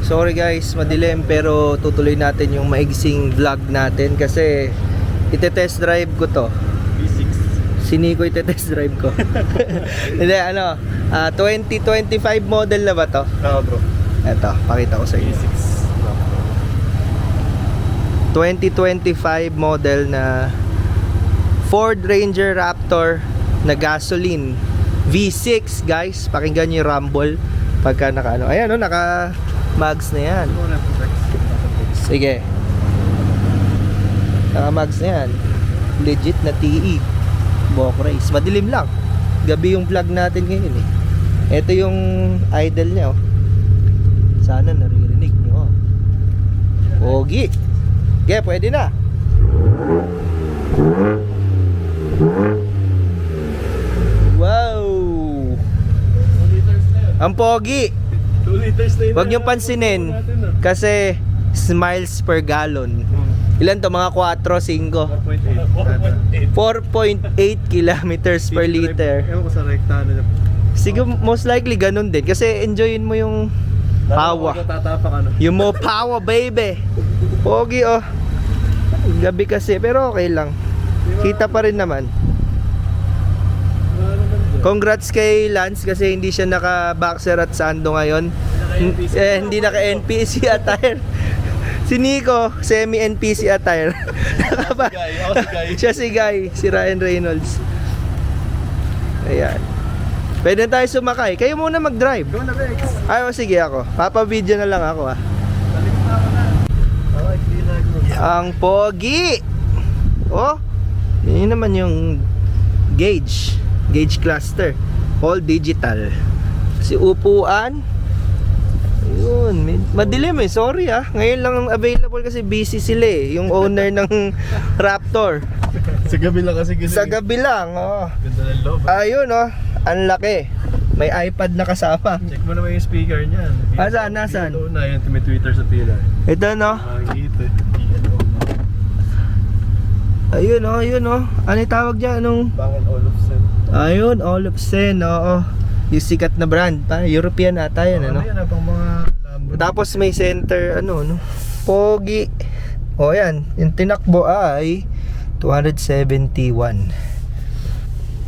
Sorry guys, madilim pero tutuloy natin yung maigsing vlog natin kasi ite-test drive ko to. V6. Si Nico ite-test drive ko. Hindi, 2025 model na ba to? Oo bro. Eto, pakita ko sa inyo. V6. 2025 model na Ford Ranger Raptor na gasoline V6 guys. Pakinggan nyo yung rumble pagka naka ano. Ayan naka mags na yan. Sige, naka mags na yan. Legit na TE Bok race. Madilim lang, gabi yung vlog natin ngayon eh. Ito yung idle nya oh. Sana naririnig nyo. Pogi. Okay, pwede na. Wow, 2 liters na yun. ang pogi. 2 liters na yun. Huwag niyong pansinin kasi miles per gallon. Ilan to? Mga 4, 5 4.8 kilometers per liter. Ewan ko sa rekta na. Siguro most likely ganun din kasi enjoyin mo yung power. Tatapak ano. Yung mo power baby. Pogi oh. Gabi kasi pero okay lang. Kita pa rin naman. Congrats kay Lance kasi hindi siya naka-boxer at sando ngayon. Hindi naka-NPC attire. Si Nico, semi-NPC attire. Siya si Guy, si Ryan Reynolds. Ayan. Pwede na tayo sumakay. Kayo muna mag-drive. Go na Rex. Ay, sige ako. Papa-video na lang ako ah. Ang pogi. Oh, yun naman yung gauge cluster, all digital. Si upuan, yun, madilim eh, sorry ah. Ngayon lang available kasi busy sila eh, yung owner ng Raptor. Sa gabi lang kasi Sa gabi lang, oh. Ganda ng loob. Ayun oh, ang laki. May iPad na kasama. Check mo naman yung speaker niyan. Nasaan? Ito na yun, may Twitter sa pila. Ito no. Makikita. Ayun oh, ano yung tawag dyan? Anong? Bang & Olufsen. Ayun, Olufsen, oo. Yung sikat na brand, European ata yan, ano? Yan, pang mga Lambo. Tapos may center, no? Pogi. O yan, yung tinakbo ay 271.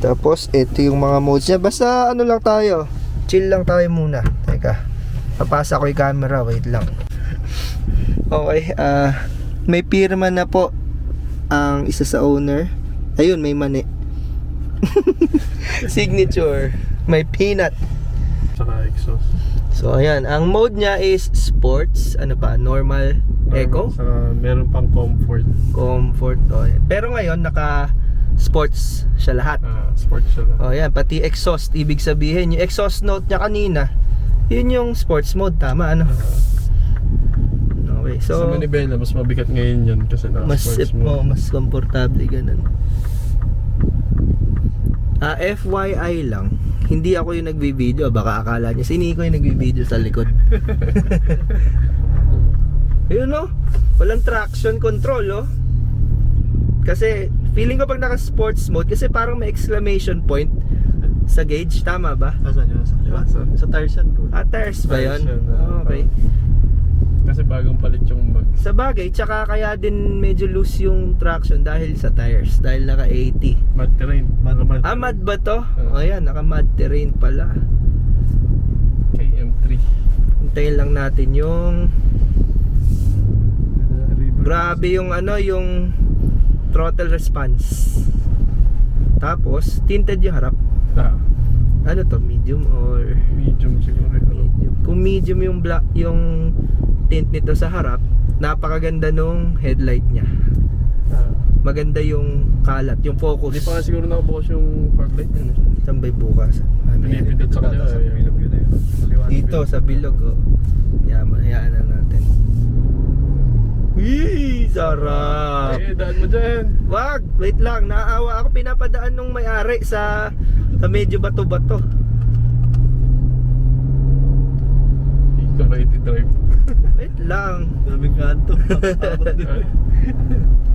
Tapos, ito yung mga modes niya. Basta ano lang tayo, chill lang tayo muna. Teka, papasa ko yung camera, wait lang. Okay, may pirma na po ang isa sa owner. Ayun, may mani. Signature. May peanut. Saka exhaust. So ayan, ang mode niya is sports, ano pa, normal, eco, Saka meron pang comfort. comfort. Oh, ayan. Pero ngayon naka sports siya lahat. Sport siya lang. Oh ayan, pati exhaust, ibig sabihin yung exhaust note niya kanina, yun yung sports mode, tama ano? Okay, Sa so manibela, mas mabigat ngayon yan kasi mas sports mode. mas komportable ganun. FYI lang, hindi ako yung nagbi-video, baka akala niya si Nico yung nagbi-video sa likod. Ayun no, walang traction control oh. Kasi feeling ko pag naka sports mode, kasi parang may exclamation point sa gauge, tama ba? Saan yun? Sa tires yan bro. Tires ba yun? Tires yan, Okay. Kasi bagong palit yung mag. Sa bagay, tsaka kaya din medyo loose yung traction dahil sa tires, dahil naka 80. Mud terrain. Mud ba to? O yan, naka mud terrain pala. KM3. Hintayin lang natin yung grabe yung yung throttle response. Tapos tinted yung harap. Ano to, medium or Medium siguro. medium? Kung medium yung black, yung tint nito sa harap, napakaganda nung headlight niya. Maganda yung kalat, yung focus. Hindi pa nga siguro nakabukas yung fog light yun. Tambay bukas. Pinipindot sa kanila. Dito sa bilog oh. Hayaan na natin. Wee! Sarap! Daan mo dyan. Wag! Wait lang, naawa ako. Pinapadaan nung may-ari sa medyo bato-bato. Hindi ka ba iti-drive? Wait lang. Daming kanto.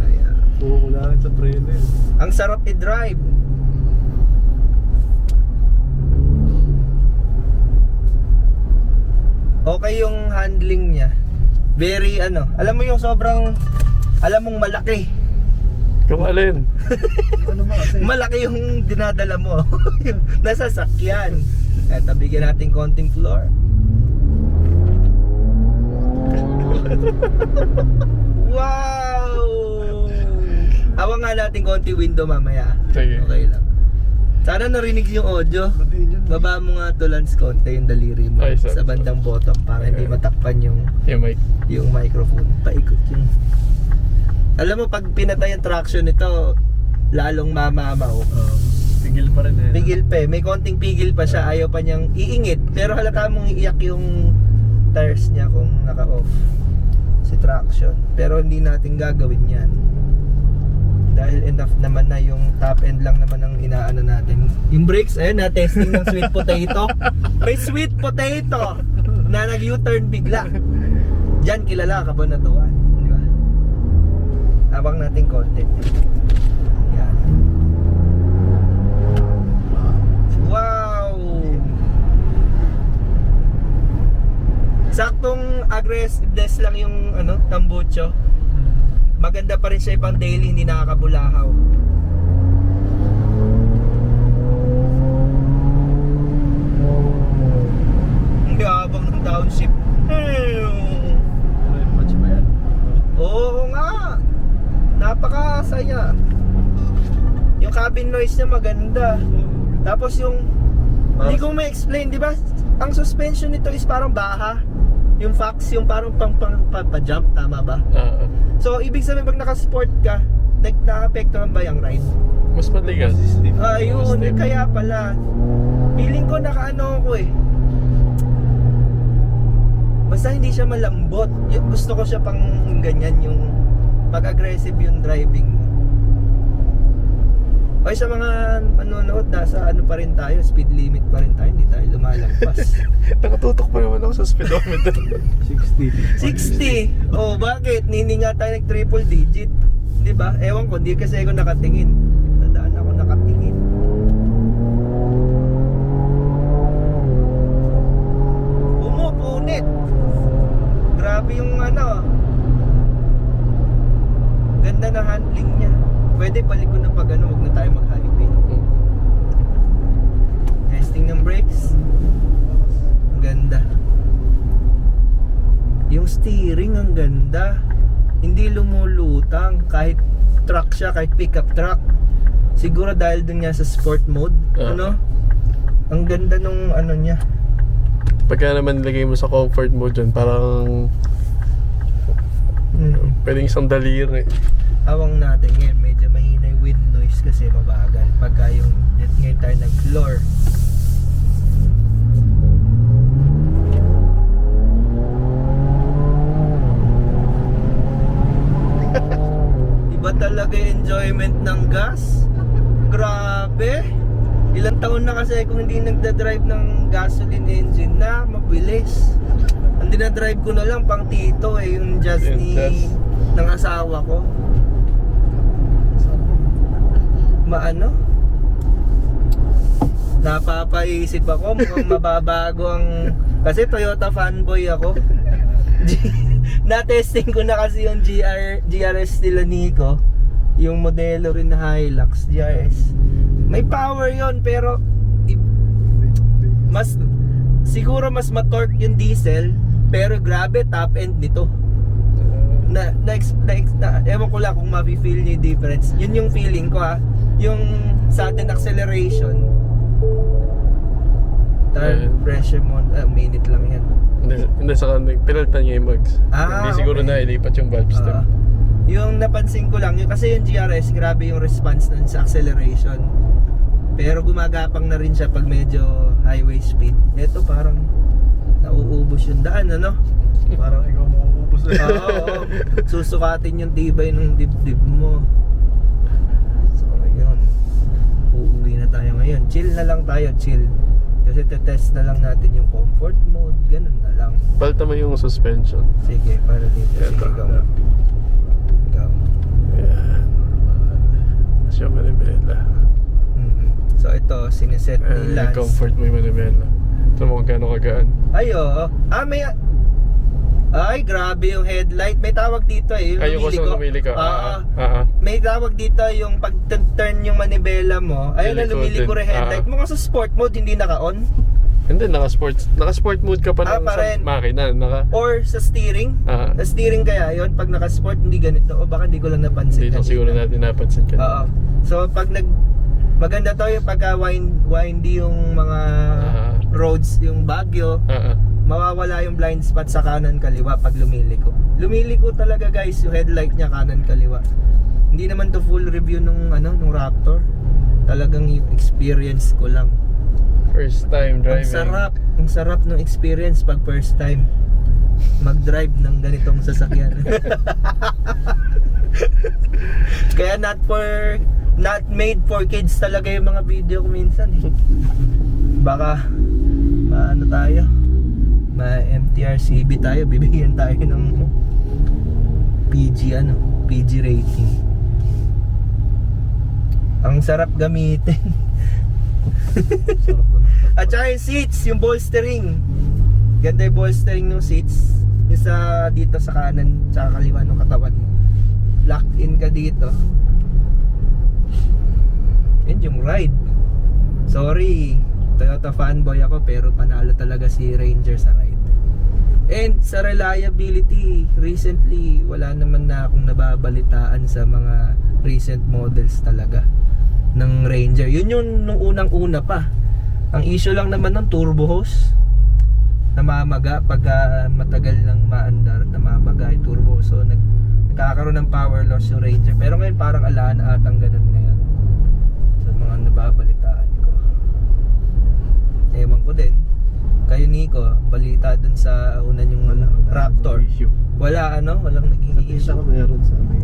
Ayan. Kukulangin sa preno yun. Ang sarap i-drive. Okay yung handling niya. Very ano, alam mo yung sobrang, alam mong malaki. Kung alin. Ano ba kasi? Malaki yung dinadala mo. Nasa sakyan. Eto, bigyan natin konting floor. Wow! Awa nga natin konti window mamaya. Sige. Okay lang. Sana narinig yung audio. Batiin yun. Baba mo nga to Lance konti yung daliri mo Ay, sorry, sa bandang bottom para hindi matakpan yung Yung mic. microphone. Paikot yung. Alam mo pag pinatay ang traction nito, lalong mamamaw. Tigil pa rin eh. Pigil pa eh. May konting pigil pa siya. Ayaw pa niyang iingit. Pero halata mong iiyak yung tires niya kung naka-off si traction. Pero hindi natin gagawin yan. Dahil enough naman na yung top end lang naman ang inaano natin. Yung brakes, ayun na, testing ng sweet potato. May sweet potato na nag-U-turn bigla. Diyan kilala ka ba na tuwan? Di ba? Abang natin konti. Yan. Wow! Saktong aggressiveness lang yung ano, tambucho. Maganda pa rin siya pang daily, hindi nakakabulahaw. Hindi habang ng downshift. Match pa yan. Oo nga. Napakasaya. Yung cabin noise niya maganda. Tapos yung hindi ko ma-explain, di ba? Ang suspension nito is parang baha. Yung Fox, yung parang pa-jump, tama ba? So, ibig sabihin pag naka-sport ka, na-apektuhan ba yung ride? Mas matigas. Ayun, Step. kaya pala. Feeling ko nakaano ko eh. Basta hindi siya malambot. Gusto ko siya pang ganyan yung pag-aggressive yung driving mo. Okay, sa mga manonood, nasa ano pa rin tayo, speed limit pa rin tayo, hindi tayo lumalagpas. Nakatutok pa naman ako sa speedometer. 60. 60! Oh, bakit? Hindi nga tayo nag-triple digit. Di ba? Ewan ko, hindi kasi ako nakatingin. Nadaan ako nakatingin. Pumupunit! Grabe yung ano. Ganda na handling niya. Pwede balik ko na pag ano, huwag na tayo mag-highway. Testing ng brakes. Ang ganda. Yung steering ang ganda. Hindi lumulutang kahit truck siya, kahit pickup truck. Siguro dahil dun niya sa sport mode, ano? Ang ganda nung ano niya. Pagka naman lagay mo sa comfort mode dyan, parang pwedeng isang daliri. Awang natin ngayon, medyo mahina yung wind noise kasi mabagal. Pagka yung ngayon tayo nag-floor. Iba talaga yung enjoyment ng gas. Grabe. Ilang taon na kasi kung hindi nagda-drive ng gasoline engine na mabilis. Ang dinadrive ko na lang pang Tito eh, yung Jazz ni ng asawa ko. Maano? Napapaisip ako, mukhang mababago ang... Kasi Toyota fanboy ako. Na-testing ko na kasi yung GRS nila Nico. Yung modelo rin na Hilux GRS. May power yon pero mas siguro mas ma-torque yung diesel, pero grabe top end nito. Ewan ko lang kung ma-feel nyo yung difference. Yun yung feeling ko yung sudden acceleration, turn pressure mo, minute lang yan. Hindi sa kanig, pinalitan niya yung mags. Hindi siguro okay. na ilipat yung valve stem. Yung napansin ko lang, kasi yung GRS, grabe yung response nun sa acceleration. Pero gumagapang na rin siya pag medyo highway speed. Ito parang nauubos yung daan, ano? Parang ikaw mauubos na. Oo. Susukatin yung tibay ng dibdib mo. So, yun. Uuwi na tayo ngayon. Chill na lang tayo, chill. Kasi tetest na lang natin yung comfort mode. Ganun na lang. Palta mo yung suspension. Sige, para dito. Sige, ikaw. Ikaw. Ayan. Siya manibela. So, ito, sineset nila. Comfort mo yung manibela. Ito mo kung gaano kagaan. Ay, oo. Ay, grabe yung headlight. May tawag dito eh. Yung Ayun ko lumili ka. May tawag dito yung pag-turn yung manibela mo. Ayun na, lumiliko rin headlight. Mukhang sa sport mode, hindi naka-on. Hindi, naka-sport mode ka pa lang pa sa rin. makina. Or sa steering. Sa steering kaya yun, pag naka-sport, hindi ganito. O baka hindi ko lang napansin. Hindi lang siguro natin napansin ka. Oo. So, pag maganda to yung pagka windy yung mga roads, yung Baguio, mawawala yung blind spot sa kanan kaliwa pag lumiliko. Lumiliko talaga guys, yung headlight niya kanan kaliwa. Hindi naman to full review nung Raptor. Talagang yung experience ko lang. First time driving. Ang sarap ng experience pag first time mag-drive ng ganitong sasakyan. Kaya not made for kids talaga yung mga video ko minsan eh. Baka maano tayo, MTRCB tayo, bibigyan tayo ng PG rating. Ang sarap gamitin. Sarap na. At saka yung seats, yung bolstering. Ganda yung bolstering ng seats. Yung dito sa kanan, sa kaliwa ng katawan mo. Lock in ka dito. Yan yung ride. Sorry, Toyota fanboy ako, pero panalo talaga si Ranger sa ride. And sa reliability, recently wala naman na akong nababalitaan sa mga recent models talaga ng Ranger. Yun yung nung unang-una pa. Ang issue lang naman ng turbo hose, namamaga pag matagal ng maandar, namamaga yung turbo. So nagkakaroon ng power loss yung Ranger. Pero ngayon parang ala na atang ganun ngayon sa mga nababalitaan ko. Ewan ko din. Kayo Nico, balita dun sa unan yung Raptor. Walang naging Sa pista issue. ko meron sa may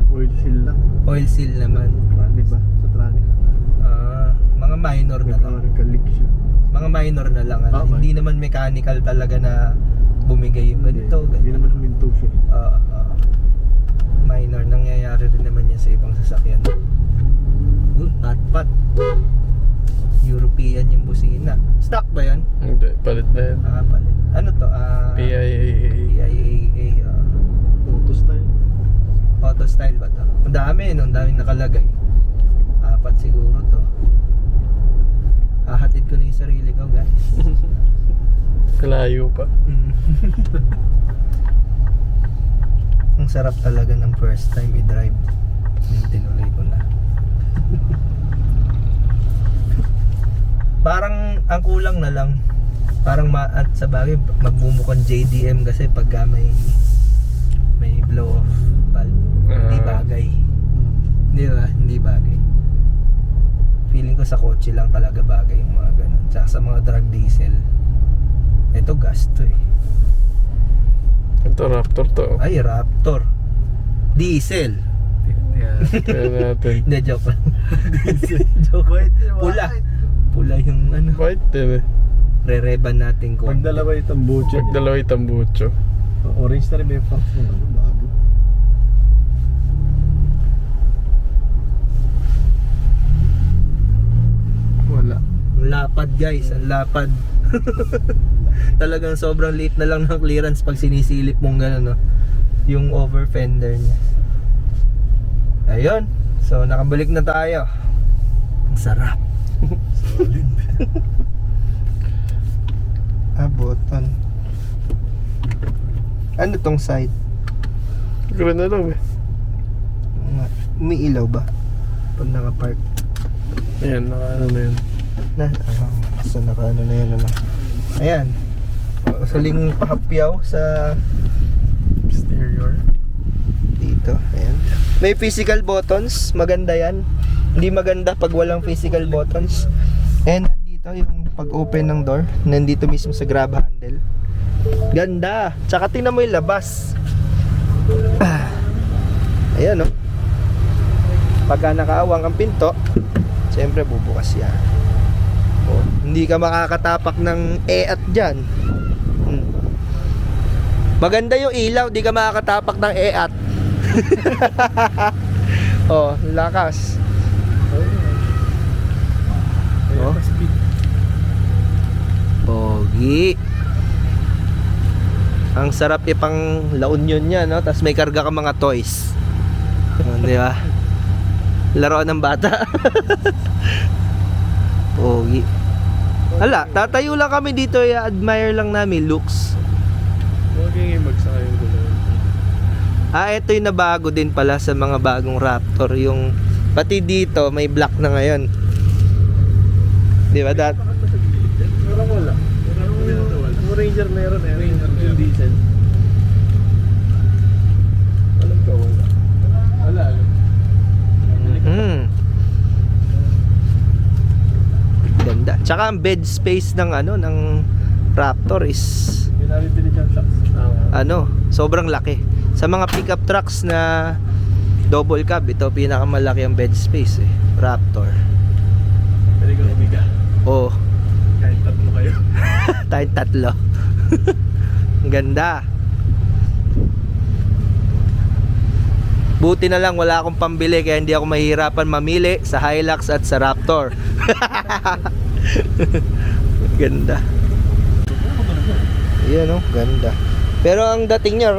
oil seal lang. Oil seal naman. Trani ba? Sa trani. Mga minor na lang. Nagkalik siya. Mga minor na lang. Hindi naman mechanical talaga na bumigay yung ganito. Hindi naman huminto siya. Minor. Nangyayari rin naman yan sa ibang sasakyan. Pat. European yung busina. Stock ba yan? Hindi, palit na yan. Palit. Ano to? PIAA. PIAA. Auto style. Auto style ba to? Ang dami, no? Ang daming nakalagay. 4 siguro to. Hahatid ko na yung sarili ko, guys. Kalayo pa. Ang sarap talaga ng first time i-drive. Yung tinuloy ko na. Parang ang kulang na lang. Parang at sa bagay magmumukhang JDM kasi pagka may blow off valve. Hindi bagay. Di ba? Hindi bagay. Feeling ko sa kotse lang talaga bagay yung mga ganun. Tsaka sa mga drag diesel. Ito gasto eh. Ito Raptor to. Ay, Raptor. Diesel. Kaya natin. Hindi, joke lang. Joke. Pula yung White din eh. re-reban natin ko. Pag dalawa itong bucho. Pag dalawa tambucho. Orange na rin may box ng bago. Wala. Ang lapad guys, ang lapad. Talagang sobrang liit na lang ng clearance pag sinisilip mong gano'n, no? Yung over fender niya. Ayun. So nakabalik na tayo. Ang sarap. Solid. Button. Ano tong side? Siguro na lang eh. Umiilaw ba? Pag naka-park. Ayan, naka na yun. So naka-ano na yun, Ayan. Saling pahapyaw sa Exterior. dito. Ayan. May physical buttons. Maganda yan. Hindi maganda pag walang physical buttons. And nandito yung pag-open ng door. Nandito mismo sa grab handle. Ganda. Tsaka tingnan mo yung labas. Ayan, no? Pagka nakaawang ang pinto, siyempre bubukas yan. Hindi ka makakatapak ng at dyan. Maganda yung ilaw, di ka makakatapak ng at. Lakas. Pogi. Ang sarap ipang La Union niya, no? Tapos may karga ka mga toys. Di ba? Laruan ng bata. Pogi. Hala, tatayo lang kami dito, i-admire lang namin looks. Huwag yung magsaka yung gulo. Ito yung nabago din pala sa mga bagong Raptor. Yung, pati dito, may black na ngayon. Di ba, dat? Pero wala. Yung Ranger meron eh. Ranger yung diesel. Alam ka wala. Wala. Ganda. Tsaka ang bed space ng ng Raptor is Binabibili siyang shocks. sobrang laki. Sa mga pickup trucks na double cab, ito pinakamalaki ang bed space eh. Raptor. Pwede ka umiga. Oh, Kahit tatlo kayo. tayong tatlo. Ang ganda. Buti na lang wala akong pambili kaya hindi ako mahihirapan mamili sa Hilux at sa Raptor. Ganda. Yan oh, ganda. Pero ang dating niya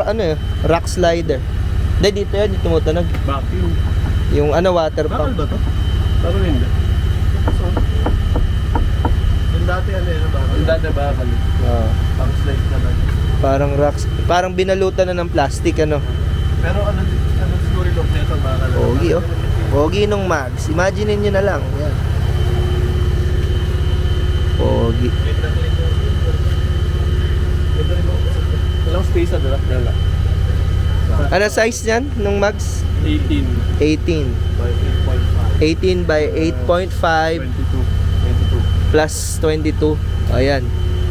rock slider. Hindi, dito yan, dito tumutunog. Vacuum. Yung water Bakal pump. ba to? Parang hindi. Yung dati bakal? Yung dati bakal. Oo. Pang slide naman. Parang rocks, parang binalutan na ng plastic Pero ano siguro yung look nito bakal? Pogi oh. Pogi nung Mags. Imagine niyo na lang. Yan. Pogi. Walang space na diba? Wala. Ano size niyan nung Mags? 18 18. by 18 8.5. by 8.5 22. plus 22. Ayan.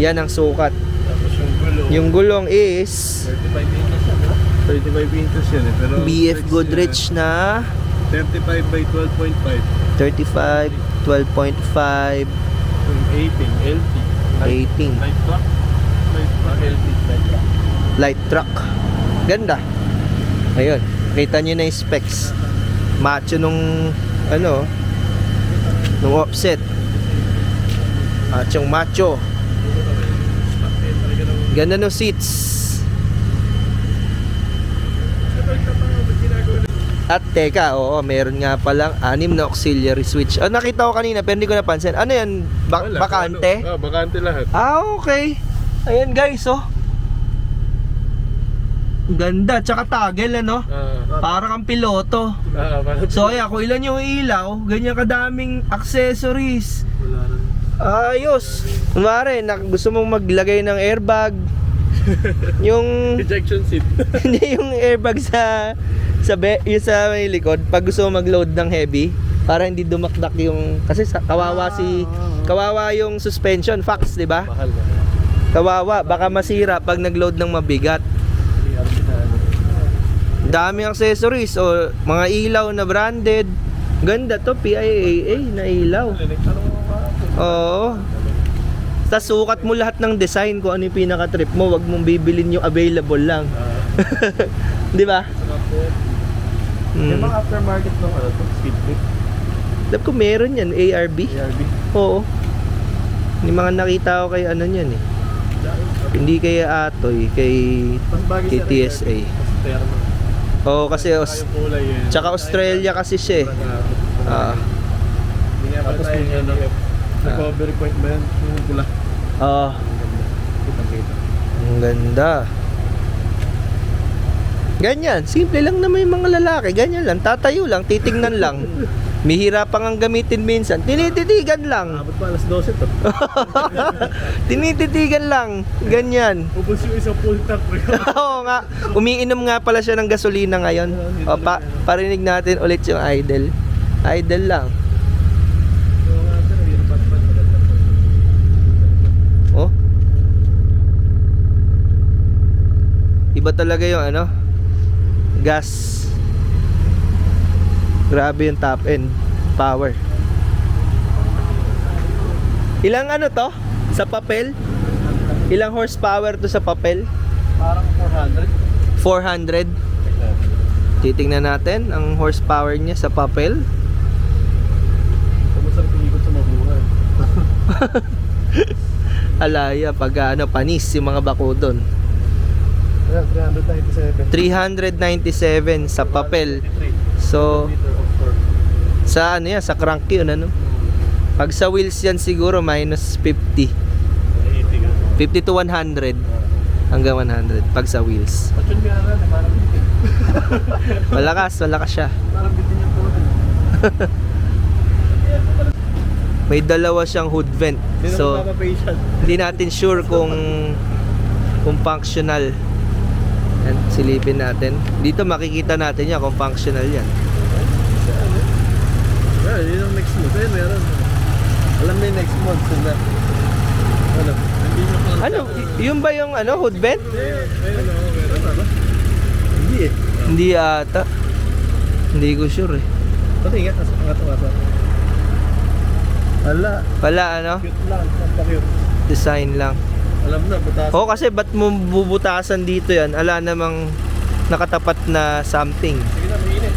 Yan ang sukat. Tapos yung gulo. Yung gulong is 35 inches yan, diba? 35 inches yan eh. Pero BF Goodrich na 35 by 12.5. 35, 12.5, Yung 18, LT. 18. Light truck? Light truck, LT. Light truck. Light truck. Ganda. Ayun. Kita nyo na yung specs. Macho nung nung offset. Machong macho. Ganda ng seats. At teka, oo, meron nga palang 6 na auxiliary switch. Nakita ko kanina pero hindi ko napansin. Ano yan? Wala, Bakante? Bakante lahat. Okay. Ayan guys, oh. Ganda, tsaka toggle Parang kang piloto. Parang So ayan, kung ilan yung ilaw, ganyan kadaming accessories. Wala na. Ayos. Kunwari, gusto mong maglagay ng airbag. Yung ejection seat. hindi yung airbag yung sa may likod pag gusto mo mag-load ng heavy para hindi dumakdak yung kasi kawawa yung suspension fax, 'di ba? Mahal na. Kawawa, baka masira pag nag-load ng mabigat. Daming accessories o mga ilaw na branded. Ganda to, PIAA na ilaw. Oo. Tapos sukat mo lahat ng design kung ano yung pinaka-trip mo. Wag mong bibilin yung available lang. Di ba? Yung mga aftermarket nung speed brake. Alam ko meron yan, ARB. ARB. Oo. Yung mga nakita ko kay yan eh. Hindi kay Atoy, kay TSA. Oo, kasi tsaka Australia kasi siya eh. Tapos yung recovery point ba yan? Yung pula. Oo. Ang ganda. Ganyan, simple lang naman yung mga lalaki. Ganyan lang, tatayo lang, titingnan lang. Mihirapang ang gamitin minsan. Tinititigan lang. Abot pa alas 12 to. Tinititigan lang. Ganyan. Ubus yung isang full tank. Oo nga. Umiinom nga pala siya ng gasolina ngayon. O, parinig natin ulit yung idle. Idle lang. Oh. Iba talaga yung gas. Grabe yung top end power. Ilang to? Sa papel? Ilang horsepower to sa papel? Parang 400. 400. Titingnan natin ang horsepower niya sa papel. Masarap yung ikot sa mabuhay. Alaya pag panis yung mga bako doon. 397 sa papel. So, sa ano yan, sa crank yun, ano? Pag sa wheels yan siguro, minus 50. 50 to 100. Hanggang 100 pag sa wheels. Malakas siya. May dalawa siyang hood vent. So, hindi natin sure kung functional. Yan, silipin natin. Dito makikita natin yan kung functional yan. Yun ang next month. Ayun, meron. Alam mo yung next month. Sila. Ano? Hindi na pala. Ano? Yung ba yung ano, hood vent? Ayun, meron. Hindi eh. Hindi ata. Hindi ko sure eh. Pati nga, angat. Hala. Pala ano? Cute lang. Cute. Design lang. Alam na, butas. Oo, kasi ba't mo bubutasan dito yan? Ala namang nakatapat na something. Sige na, mainit.